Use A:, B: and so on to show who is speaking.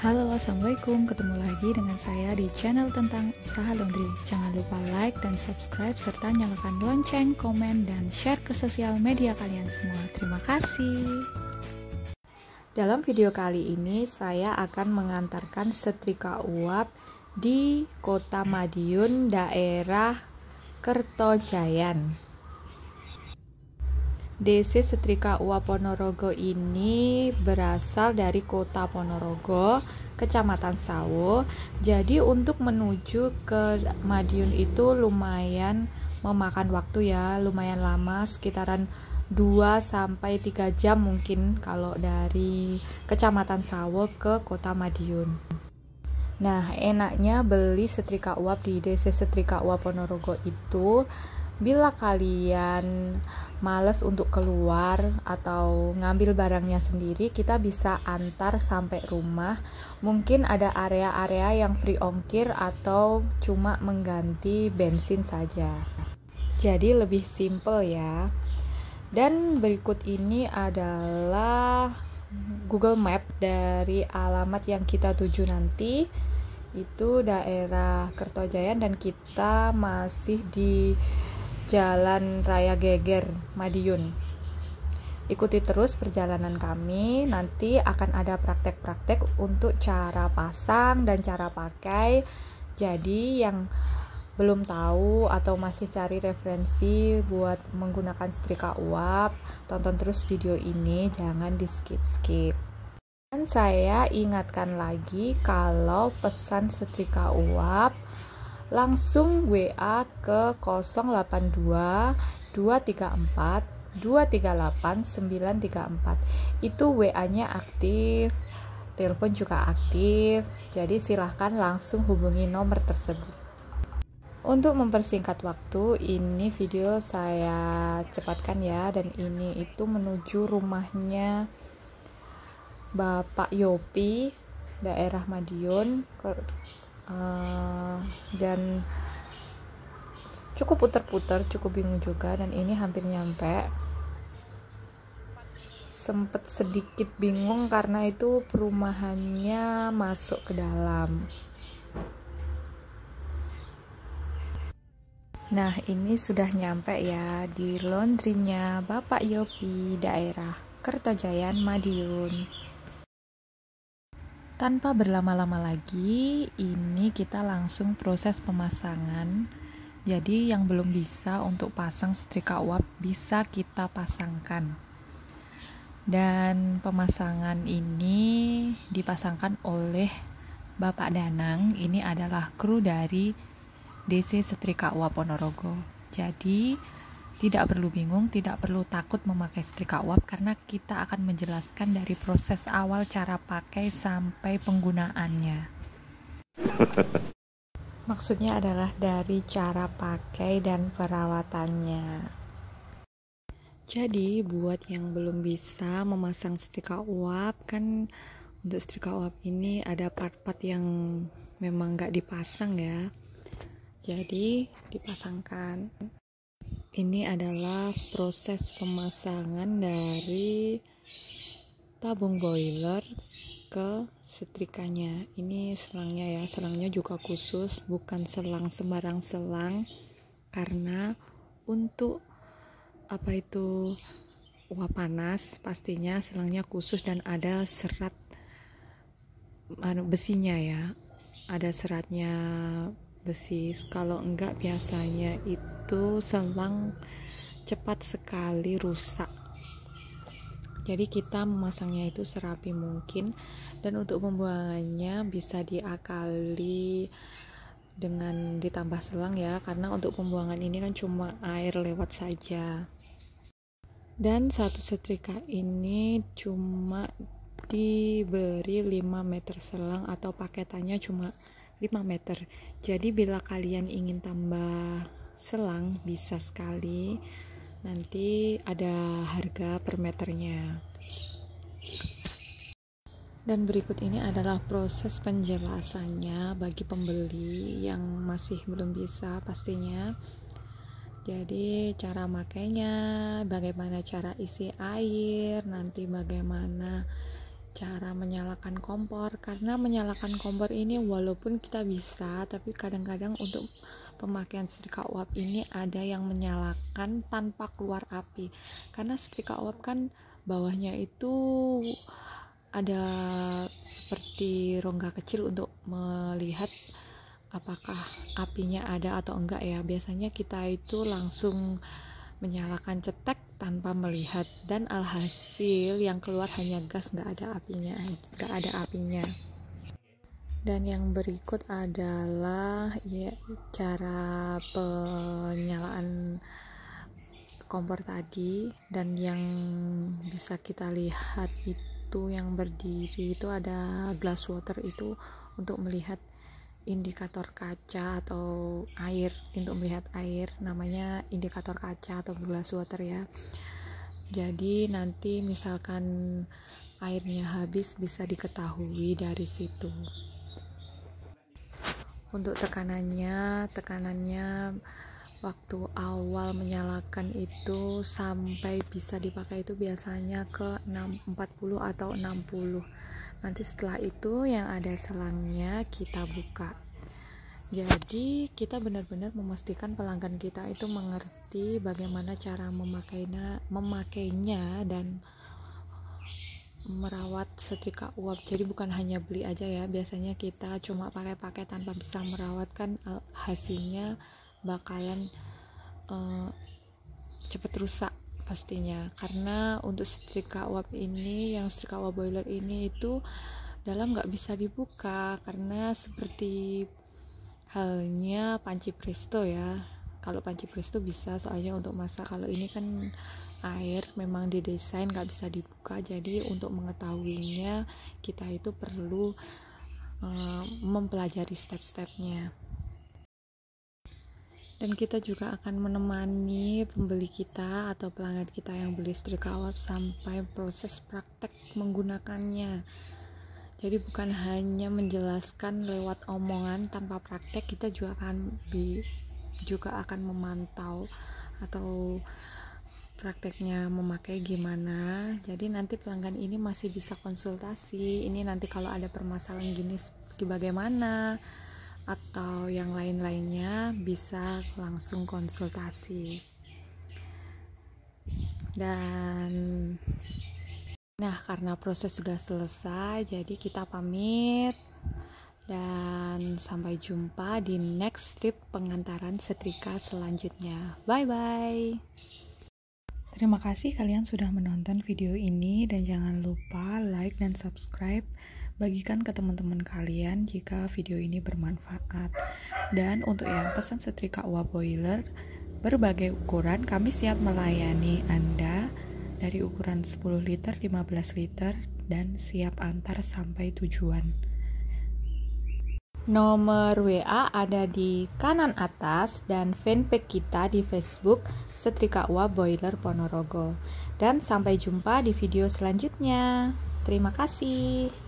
A: Halo, assalamualaikum. Ketemu lagi dengan saya di channel tentang usaha laundry. Jangan lupa like dan subscribe serta nyalakan lonceng, komen, dan share ke sosial media kalian semua. Terima kasih. Dalam video kali ini saya akan mengantarkan setrika uap di Kota Madiun, daerah Kertojayan. DC Setrika Uap Ponorogo ini berasal dari Kota Ponorogo, Kecamatan Sawo. Jadi untuk menuju ke Madiun itu lumayan memakan waktu ya, lumayan lama, sekitaran 2-3 jam mungkin kalau dari Kecamatan Sawo ke Kota Madiun. Nah, enaknya beli setrika uap di DC Setrika Uap Ponorogo itu, bila kalian males untuk keluar atau ngambil barangnya sendiri, kita bisa antar sampai rumah. Mungkin ada area-area yang free ongkir atau cuma mengganti bensin saja. Jadi lebih simple ya. Dan berikut ini adalah Google Map dari alamat yang kita tuju nanti. Itu daerah Kertojayan dan kita masih di Jalan Raya Geger, Madiun. Ikuti terus perjalanan kami, nanti akan ada praktek-praktek untuk cara pasang dan cara pakai. Jadi yang belum tahu atau masih cari referensi buat menggunakan setrika uap, tonton terus video ini, jangan di skip-skip. Dan saya ingatkan lagi, kalau pesan setrika uap langsung WA ke 082 234 238 934. Itu WA-nya aktif, telepon juga aktif. Jadi silahkan langsung hubungi nomor tersebut. Untuk mempersingkat waktu, ini video saya cepatkan ya, dan ini itu menuju rumahnya Bapak Yopi, daerah Madiun. Dan cukup putar-putar, cukup bingung juga, dan ini hampir nyampe. Sempet sedikit bingung karena itu perumahannya masuk ke dalam. Nah, ini sudah nyampe ya di laundrynya Bapak Yopi, daerah Kertojayan, Madiun. Tanpa berlama-lama lagi, ini kita langsung proses pemasangan. Jadi yang belum bisa untuk pasang setrika uap bisa kita pasangkan. Dan pemasangan ini dipasangkan oleh Bapak Danang. Ini adalah kru dari DC Setrika Uap Ponorogo. Jadi tidak perlu bingung, tidak perlu takut memakai setrika uap, karena kita akan menjelaskan dari proses awal cara pakai sampai penggunaannya. Maksudnya adalah dari cara pakai dan perawatannya. Jadi buat yang belum bisa memasang setrika uap, kan untuk setrika uap ini ada part-part yang memang nggak dipasang ya. Jadi dipasangkan. Ini adalah proses pemasangan dari tabung boiler ke setrikanya. Ini selangnya ya, selangnya juga khusus, bukan selang sembarang selang, karena untuk uap panas pastinya selangnya khusus dan ada serat besinya ya, ada seratnya besi. Kalau enggak, biasanya itu selang cepat sekali rusak. Jadi kita memasangnya itu serapi mungkin, dan untuk pembuangannya bisa diakali dengan ditambah selang ya, karena untuk pembuangan ini kan cuma air lewat saja. Dan satu setrika ini cuma diberi 5 meter selang, atau paketannya cuma 5 meter. Jadi bila kalian ingin tambah selang bisa sekali, nanti ada harga per meternya. Dan berikut ini adalah proses penjelasannya bagi pembeli yang masih belum bisa pastinya. Jadi cara makainya, bagaimana cara isi air, nanti bagaimana cara menyalakan kompor, karena menyalakan kompor ini walaupun kita bisa, tapi kadang-kadang untuk pemakaian setrika uap ini ada yang menyalakan tanpa keluar api, karena setrika uap kan bawahnya itu ada seperti rongga kecil untuk melihat apakah apinya ada atau enggak ya. Biasanya kita itu langsung menyalakan cetek tanpa melihat, dan alhasil yang keluar hanya gas, nggak ada apinya. Dan yang berikut adalah ya, cara penyalaan kompor tadi, dan yang bisa kita lihat itu yang berdiri itu ada glass water, itu untuk melihat indikator kaca atau air, untuk melihat air, namanya indikator kaca atau glass water ya. Jadi nanti misalkan airnya habis bisa diketahui dari situ. Untuk tekanannya waktu awal menyalakan itu sampai bisa dipakai itu biasanya ke 40 atau 60. Nanti setelah itu yang ada selangnya kita buka. Jadi kita benar-benar memastikan pelanggan kita itu mengerti bagaimana cara memakainya dan merawat setrika uap. Jadi bukan hanya beli aja ya, biasanya kita cuma pakai tanpa bisa merawat, kan hasilnya bakalan cepet rusak pastinya. Karena untuk setrika uap ini, yang setrika uap boiler ini itu dalam nggak bisa dibuka, karena seperti halnya panci presto ya. Kalau panci presto bisa soalnya untuk masak, kalau ini kan air memang didesain nggak bisa dibuka. Jadi untuk mengetahuinya kita itu perlu mempelajari step-stepnya. Dan kita juga akan menemani pembeli kita atau pelanggan kita yang beli setrika uap sampai proses praktek menggunakannya. Jadi bukan hanya menjelaskan lewat omongan tanpa praktek, kita juga akan memantau atau prakteknya memakai gimana. Jadi nanti pelanggan ini masih bisa konsultasi, ini nanti kalau ada permasalahan gini bagaimana, atau yang lain-lainnya bisa langsung konsultasi. Dan nah, karena proses sudah selesai, jadi kita pamit dan sampai jumpa di next trip pengantaran setrika selanjutnya. Bye bye. Terima kasih kalian sudah menonton video ini, dan jangan lupa like dan subscribe. Bagikan ke teman-teman kalian jika video ini bermanfaat. Dan untuk yang pesan setrika uap boiler berbagai ukuran, kami siap melayani Anda dari ukuran 10 liter, 15 liter, dan siap antar sampai tujuan. Nomor WA ada di kanan atas, dan fanpage kita di Facebook Setrika Uap Boiler Ponorogo. Dan sampai jumpa di video selanjutnya. Terima kasih.